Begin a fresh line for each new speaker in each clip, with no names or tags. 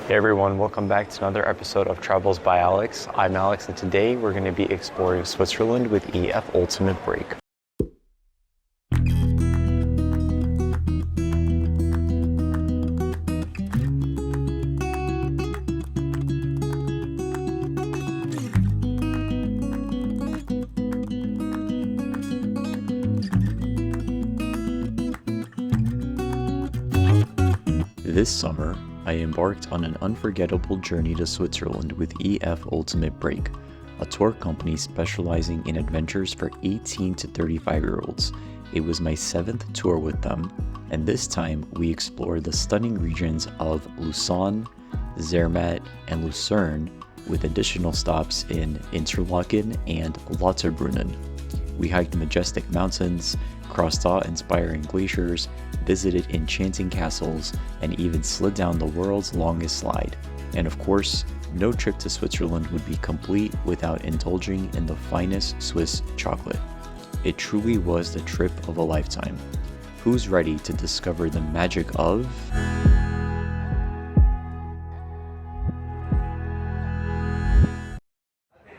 Hey everyone, welcome back to another episode of Travels by Alex. I'm Alex, and today we're going to be exploring Switzerland with EF Ultimate Break. This summer, I embarked on an unforgettable journey to Switzerland with EF Ultimate Break, a tour company specializing in adventures for 18 to 35-year-olds. It was my 7th tour with them, and this time we explored the stunning regions of Lausanne, Zermatt, and Lucerne, with additional stops in Interlaken and Lauterbrunnen. We hiked majestic mountains, crossed awe-inspiring glaciers, visited enchanting castles, and even slid down the world's longest slide. And of course, no trip to Switzerland would be complete without indulging in the finest Swiss chocolate. It truly was the trip of a lifetime. Who's ready to discover the magic of...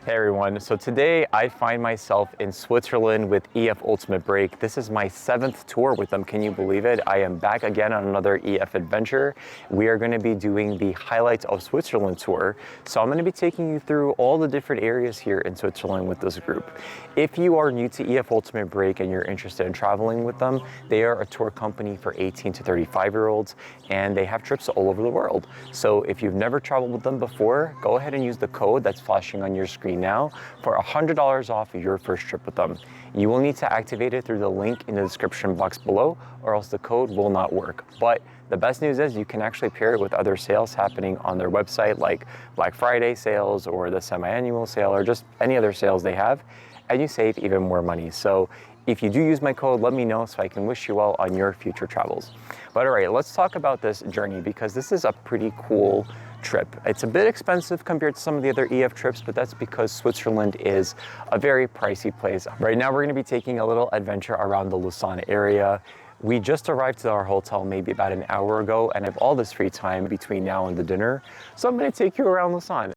Hey everyone, so today I find myself in Switzerland with EF Ultimate Break. This is my 7th tour with them, can you believe it? I am back again on another EF adventure. We are going to be doing the Highlights of Switzerland tour. So I'm going to be taking you through all the different areas here in Switzerland with this group. If you are new to EF Ultimate Break and you're interested in traveling with them, they are a tour company for 18 to 35-year-olds, and they have trips all over the world. So if you've never traveled with them before, go ahead and use the code that's flashing on your screen now for $100 off your first trip with them. You will need to activate it through the link in the description box below, or else the code will not work. But the best news is you can actually pair it with other sales happening on their website, like Black Friday sales or the semi-annual sale or just any other sales they have, and you save even more money. So if you do use my code, let me know so I can wish you well on your future travels. But all right, let's talk about this journey because this is a pretty cool trip. It's a bit expensive compared to some of the other EF trips, but that's because Switzerland is a very pricey place. Right now, we're going to be taking a little adventure around the Lausanne area. We just arrived to our hotel maybe about an hour ago, and I have all this free time between now and the dinner. So I'm going to take you around Lausanne.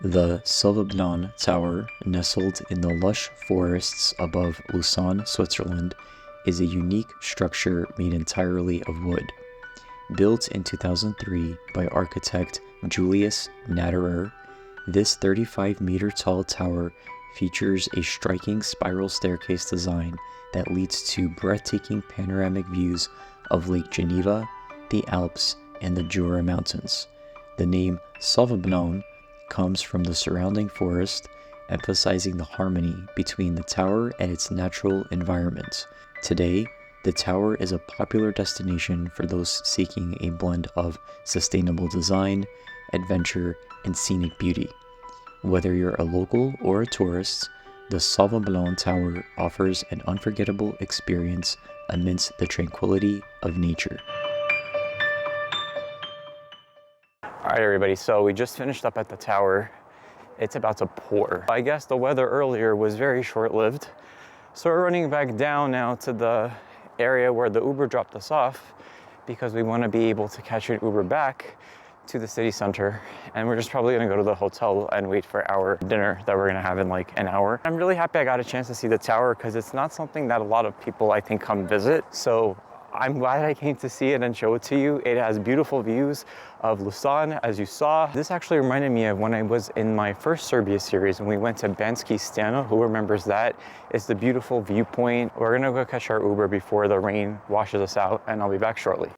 The Sauvablon Tower, nestled in the lush forests above Lausanne, Switzerland, is a unique structure made entirely of wood. Built in 2003 by architect Julius Natterer, this 35-meter-tall tower features a striking spiral staircase design that leads to breathtaking panoramic views of Lake Geneva, the Alps, and the Jura Mountains. The name Sauvablon comes from the surrounding forest, emphasizing the harmony between the tower and its natural environment. Today, the tower is a popular destination for those seeking a blend of sustainable design, adventure, and scenic beauty. Whether you're a local or a tourist, the Sauvablon Tower offers an unforgettable experience amidst the tranquility of nature. All right, everybody, so we just finished up at the tower. It's about to pour. I guess the weather earlier was very short-lived. So we're running back down now to the area where the Uber dropped us off because we want to be able to catch an Uber back to the city center. And we're just probably gonna go to the hotel and wait for our dinner that we're gonna have in like an hour. I'm really happy I got a chance to see the tower because it's not something that a lot of people, I think, come visit. So I'm glad I came to see it and show it to you. It has beautiful views of Lausanne, as you saw. This actually reminded me of when I was in my first Serbia series when we went to Banski Stano. Who remembers that? It's the beautiful viewpoint. We're gonna go catch our Uber before the rain washes us out, and I'll be back shortly.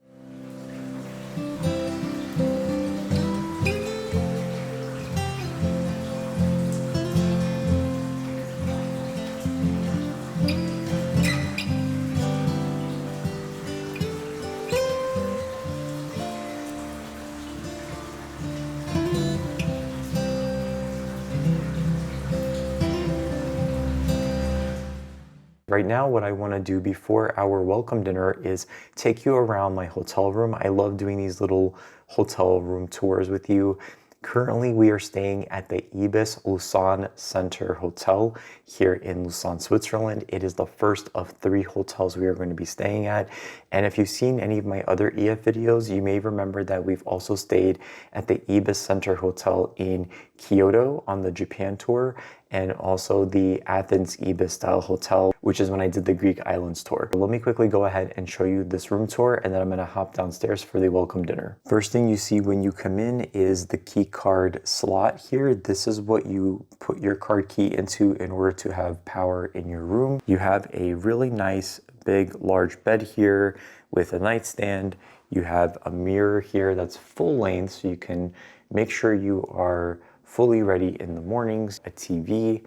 Right now, what I want to do before our welcome dinner is take you around my hotel room. I love doing these little hotel room tours with you. Currently, we are staying at the Ibis Lausanne Center Hotel here in Lausanne, Switzerland. It is the first of 3 hotels we are going to be staying at. And if you've seen any of my other EF videos, you may remember that we've also stayed at the Ibis Center Hotel in Kyoto on the Japan tour, and also the Athens Ibis style hotel, which is when I did the Greek islands tour. Let me quickly go ahead and show you this room tour, and then I'm gonna hop downstairs for the welcome dinner. First thing you see when you come in is the key card slot here. This is what you put your card key into in order to have power in your room. You have a really nice, big, large bed here with a nightstand. You have a mirror here that's full length, so you can make sure you are fully ready in the mornings, a TV,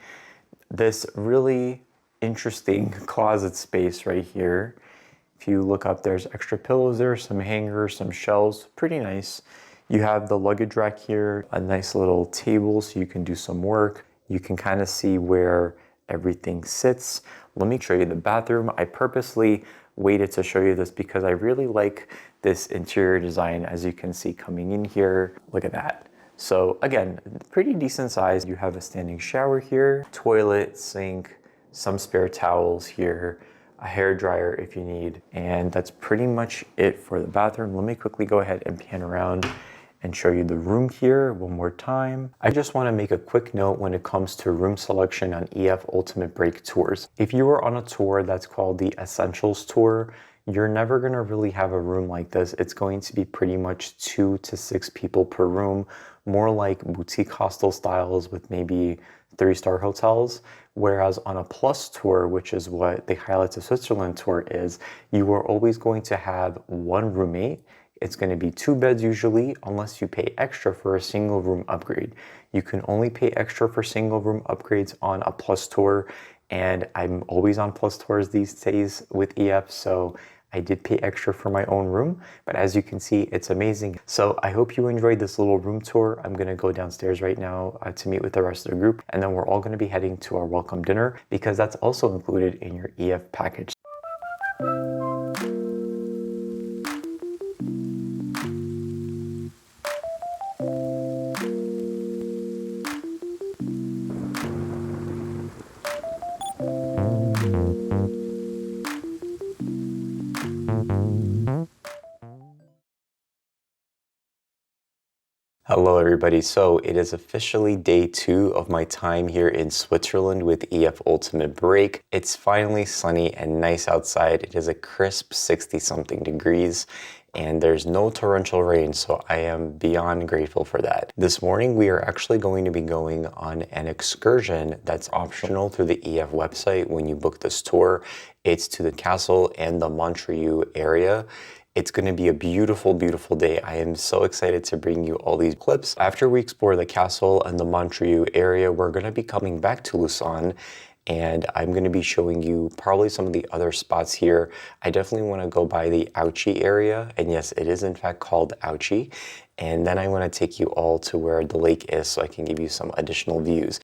this really interesting closet space right here. If you look up, there's extra pillows there, some hangers, some shelves, pretty nice. You have the luggage rack here, a nice little table so you can do some work. You can kind of see where everything sits. Let me show you the bathroom. I purposely waited to show you this because I really like this interior design. As you can see coming in here, look at that. So again, pretty decent size. You have a standing shower here, toilet, sink, some spare towels here, a hair dryer if you need, and that's pretty much it for the bathroom. Let me quickly go ahead and pan around and show you the room here one more time. I just want to make a quick note when it comes to room selection on EF Ultimate Break tours. If you are on a tour that's called the Essentials Tour, you're never going to really have a room like this. It's going to be pretty much 2 to 6 people per room, more like boutique hostel styles with maybe 3-star hotels. Whereas on a plus tour, which is what the Highlights of Switzerland tour is, you are always going to have one roommate. It's going to be 2 beds usually, unless you pay extra for a single room upgrade. You can only pay extra for single room upgrades on a plus tour, and I'm always on plus tours these days with EF, so I did pay extra for my own room, but as you can see, it's amazing. So I hope you enjoyed this little room tour. I'm gonna go downstairs right now to meet with the rest of the group, and then we're all gonna be heading to our welcome dinner because that's also included in your EF package. Hello everybody, so it is officially day 2 of my time here in Switzerland with EF Ultimate Break. It's finally sunny and nice outside. It is a crisp 60 something degrees and there's no torrential rain, so I am beyond grateful for that. This morning we are actually going to be going on an excursion that's optional through the EF website when you book this tour. It's to the castle and the Montreux area. It's going to be a beautiful, beautiful day. I am so excited to bring you all these clips. After we explore the castle and the Montreux area, we're going to be coming back to Lausanne, and I'm going to be showing you probably some of the other spots here. I definitely want to go by the Ouchy area, and yes, it is in fact called Ouchy. And then I want to take you all to where the lake is so I can give you some additional views.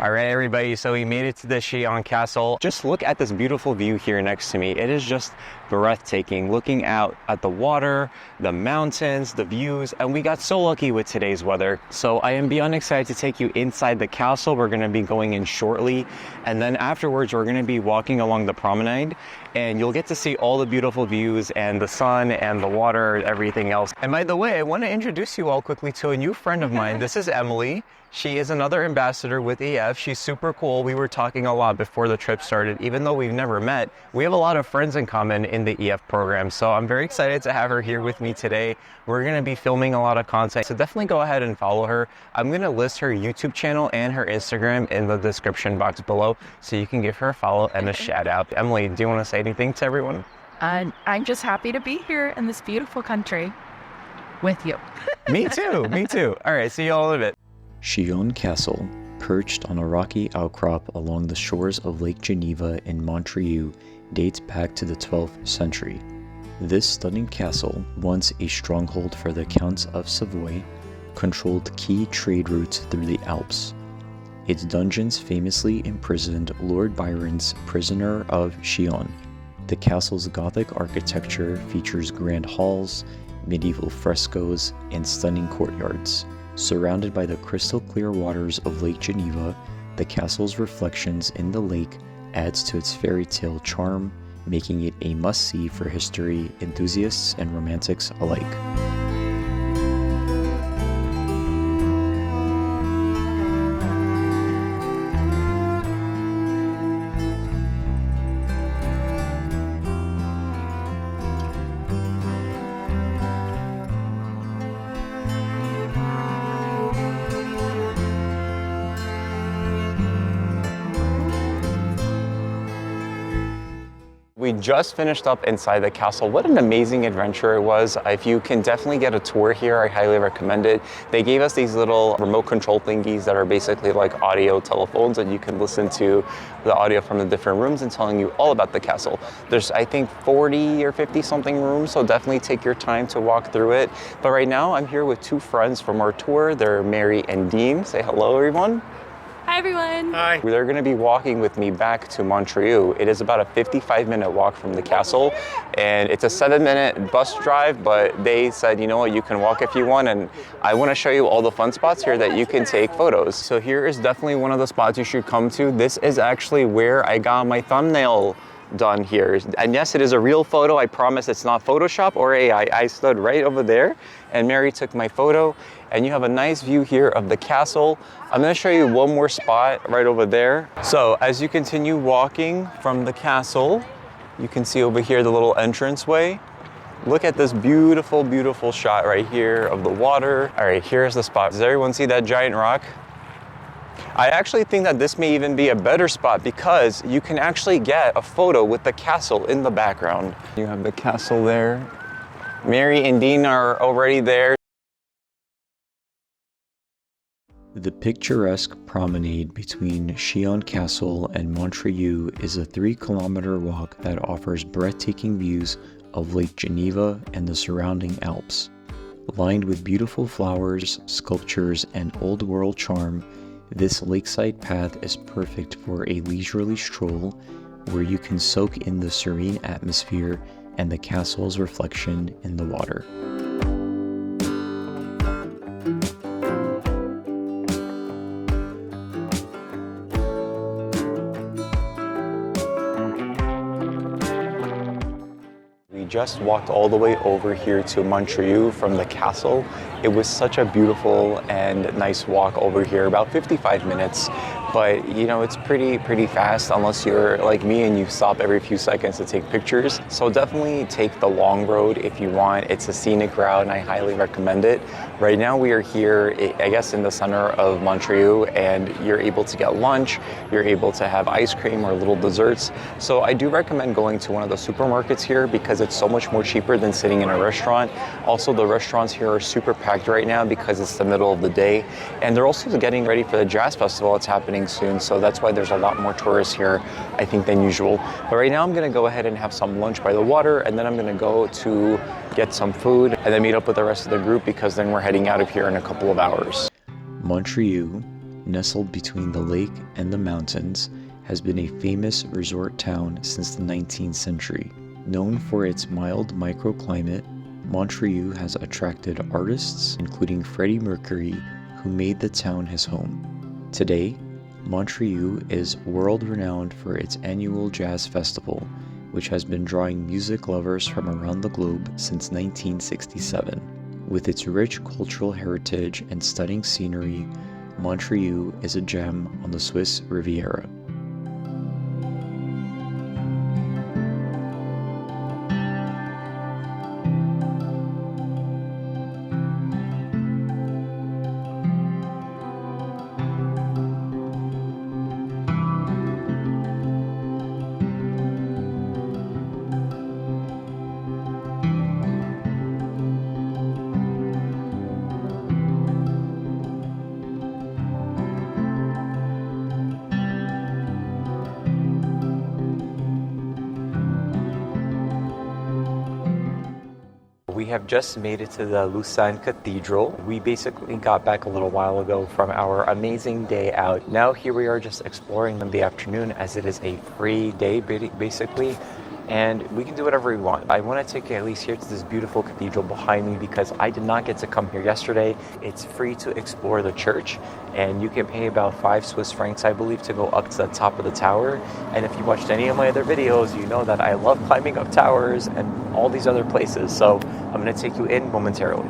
All right, everybody, so we made it to the Chillon Castle. Just look at this beautiful view here next to me. It is just breathtaking, looking out at the water, the mountains, the views, and we got so lucky with today's weather. So I am beyond excited to take you inside the castle. We're gonna be going in shortly, and then afterwards we're gonna be walking along the promenade, and you'll get to see all the beautiful views and the sun and the water, everything else. And by the way, I wanna introduce you all quickly to a new friend of mine. This is Emily. She is another ambassador with EF. She's super cool. We were talking a lot before the trip started. Even though we've never met, we have a lot of friends in common in the EF program. So I'm very excited to have her here with me today. We're going to be filming a lot of content, so definitely go ahead and follow her. I'm going to list her YouTube channel and her Instagram in the description box below, so you can give her a follow and a shout out. Emily, do you want to say anything to everyone?
I'm just happy to be here in this beautiful country. with you.
Me too, me too. All right, see you all in a bit. Chillon Castle, perched on a rocky outcrop along the shores of Lake Geneva in Montreuil, dates back to the 12th century. This stunning castle, once a stronghold for the Counts of Savoy, controlled key trade routes through the Alps. Its dungeons famously imprisoned Lord Byron's Prisoner of Chillon. The castle's Gothic architecture features grand halls, medieval frescoes, and stunning courtyards. Surrounded by the crystal clear waters of Lake Geneva, the castle's reflections in the lake adds to its fairy tale charm, making it a must-see for history enthusiasts and romantics alike. We just finished up inside the castle. What an amazing adventure it was. If you can definitely get a tour here, I highly recommend it. They gave us these little remote control thingies that are basically like audio telephones, and you can listen to the audio from the different rooms and telling you all about the castle. There's, I think, 40 or 50 something rooms, so definitely take your time to walk through it. But right now I'm here with two friends from our tour. They're Mary and Dean. Say hello, everyone.
Hi everyone.
Hi.
They're going to be walking with me back to Montreuil. It is about a 55-minute walk from the castle, and it's a 7-minute bus drive, but they said, you know what, you can walk if you want, and I want to show you all the fun spots here that you can take photos. So here is definitely one of the spots you should come to. This is actually where I got my thumbnail done here. And yes, it is a real photo. I promise it's not Photoshop or AI. I stood right over there and Mary took my photo, and you have a nice view here of the castle. I'm going to show you one more spot right over there. So as you continue walking from the castle, you can see over here the little entranceway. Look at this beautiful, beautiful shot right here of the water. All right, here's the spot. Does everyone see that giant rock? I actually think that this may even be a better spot because you can actually get a photo with the castle in the background. You have the castle there. Mary and Dean are already there. The picturesque promenade between Chillon Castle and Montreuil is a 3-kilometer walk that offers breathtaking views of Lake Geneva and the surrounding Alps. Lined with beautiful flowers, sculptures, and old-world charm, this lakeside path is perfect for a leisurely stroll where you can soak in the serene atmosphere and the castle's reflection in the water. We just walked all the way over here to Montreuil from the castle. It was such a beautiful and nice walk over here, about 55 minutes. But you know, it's pretty fast unless you're like me and you stop every few seconds to take pictures. So definitely take the long road if you want. It's a scenic route and I highly recommend it. Right now we are here, I guess, in the center of Montreuil, and you're able to get lunch, you're able to have ice cream or little desserts. So I do recommend going to one of the supermarkets here because it's so much more cheaper than sitting in a restaurant. Also, the restaurants here are super packed right now because it's the middle of the day, and they're also getting ready for the jazz festival that's happening soon, so that's why there's a lot more tourists here, I think, than usual. But right now I'm gonna go ahead and have some lunch by the water, and then I'm gonna go to get some food and then meet up with the rest of the group because then we're heading out of here in a couple of hours. Montreuil, nestled between the lake and the mountains, has been a famous resort town since the 19th century. Known for its mild microclimate, Montreuil has attracted artists, including Freddie Mercury, who made the town his home. Today, Montreuil is world-renowned for its annual jazz festival, which has been drawing music lovers from around the globe since 1967. With its rich cultural heritage and stunning scenery, Montreuil is a gem on the Swiss Riviera. we have just made it to the Lausanne Cathedral. We basically got back a little while ago from our amazing day out. Now here we are just exploring in the afternoon as it is a free day basically. And we can do whatever we want. I want to take you at least here to this beautiful cathedral behind me because I did not get to come here yesterday. It's free to explore the church and you can pay about 5 Swiss francs, I believe, to go up to the top of the tower. And if you watched any of my other videos, you know that I love climbing up towers and all these other places. So I'm going to take you in momentarily.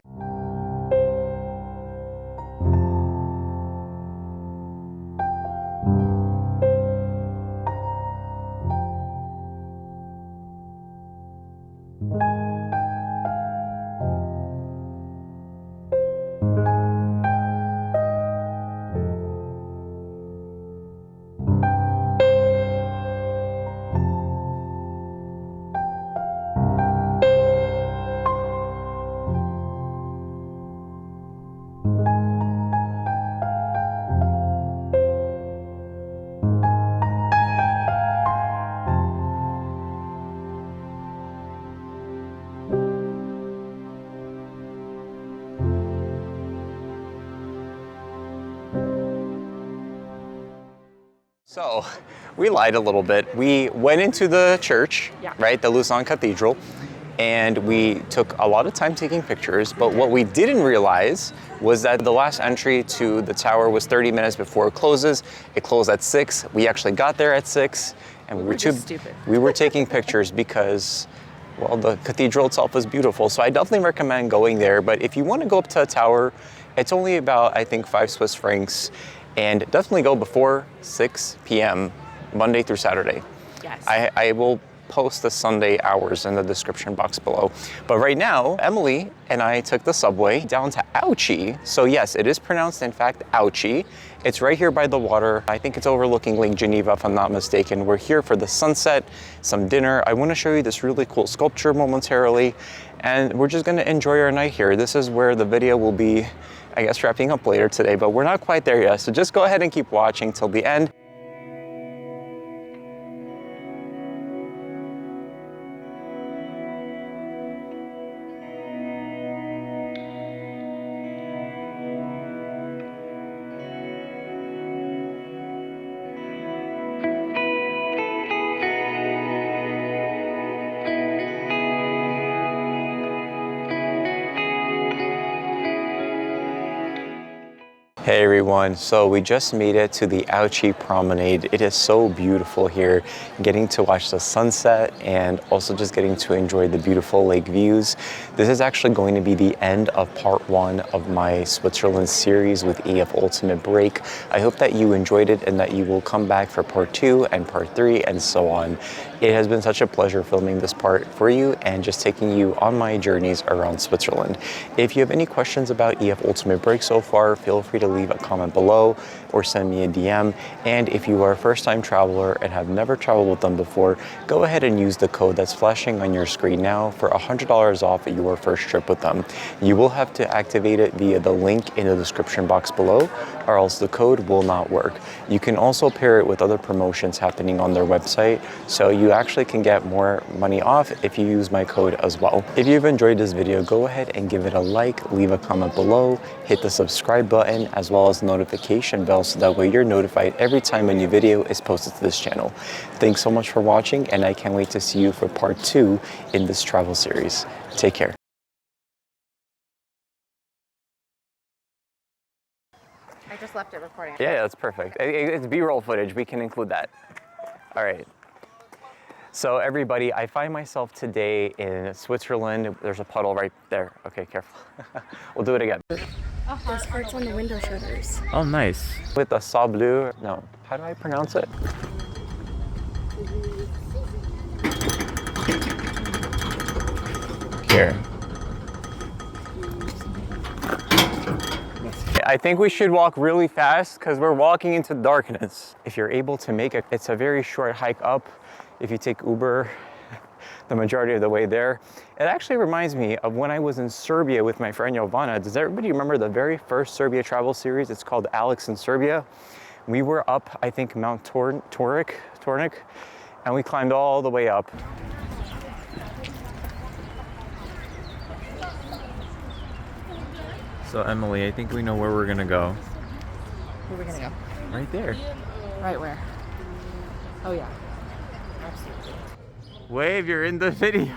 So we lied a little bit. We went into the church, right, the Lausanne Cathedral, and we took a lot of time taking pictures, but what we didn't realize was that the last entry to the tower was 30 minutes before it closes. It closed at 6. We actually got there at 6, and we were too stupid. We were taking pictures because, well, the cathedral itself is beautiful, so I definitely recommend going there. But if you want to go up to a tower, it's only about, I think, 5 Swiss francs. And definitely go before 6 p.m. Monday through Saturday. Yes. I will post the Sunday hours in the description box below. But right now, Emily and I took the subway down to Ouchy. So yes, it is pronounced, in fact, Ouchy. It's right here by the water. I think it's overlooking Lake Geneva, if I'm not mistaken. We're here for the sunset, some dinner. I want to show you this really cool sculpture momentarily. And we're just going to enjoy our night here. This is where the video will be, I guess, wrapping up later today, but we're not quite there yet. So just go ahead and keep watching till the end. Hey everyone, so we just made it to the Ouchy Promenade. It is so beautiful here, getting to watch the sunset and also just getting to enjoy the beautiful lake views. This is actually going to be the end of part 1 of my Switzerland series with EF Ultimate Break. I hope that you enjoyed it and that you will come back for part 2 and part 3 and so on. It has been such a pleasure filming this part for you and just taking you on my journeys around Switzerland. If you have any questions about EF Ultimate Break so far, feel free to leave a comment below or send me a DM. And if you are a first-time traveler and have never traveled with them before, go ahead and use the code that's flashing on your screen now for $100 off your first trip with them. You will have to activate it via the link in the description box below, or else the code will not work. You can also pair it with other promotions happening on their website, so you actually can get more money off if you use my code as well. If you've enjoyed this video, go ahead and give it a like, leave a comment below, hit the subscribe button as well as the notification bell so that way you're notified every time a new video is posted to this channel. Thanks so much for watching, and I can't wait to see you for part 2 in this travel series. Take care.
I just left it recording.
Yeah, that's perfect. It's B-roll footage. We can include that. All right. So everybody, I find myself today in Switzerland. There's a puddle right there. Okay, careful. We'll do it again.
There's hearts on the window shutters.
Oh, nice. With the Sableux, no, how do I pronounce it? Here. I think we should walk really fast because we're walking into darkness. If you're able to make it, it's a very short hike up. If you take Uber, the majority of the way there. It actually reminds me of when I was in Serbia with my friend Jovana. Does everybody remember the very first Serbia travel series? It's called Alex in Serbia. We were up, I think, Mount Tornik, and we climbed all the way up. So Emily, I think we know where we're gonna go.
Where are we gonna go?
Right there.
Right where? Oh yeah. Absolutely.
Wave, you're in the video.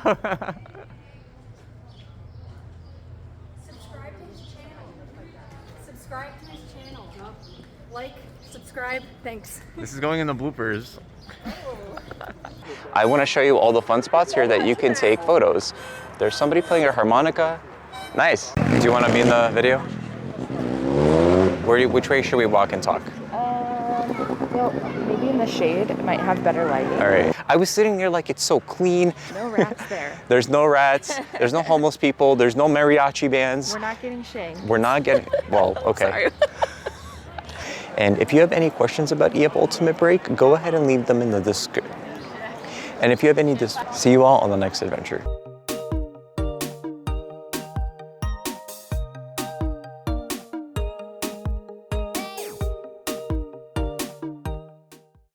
Subscribe to his channel. Subscribe to his channel. Like, subscribe. Thanks.
This is going in the bloopers. I want to show you all the fun spots here that you can take photos. There's somebody playing a harmonica. Nice. Do you want to be in the video? Which way should we walk and talk?
Well, maybe in the shade. It might have better lighting.
All right. I was sitting there like it's so clean.
No rats there.
There's no rats. There's no homeless people. There's no mariachi bands.
We're not getting shamed.
We're not getting, well, okay.
Sorry.
And if you have any questions about EF Ultimate Break, go ahead and leave them in the description. And if you have any, see you all on the next adventure.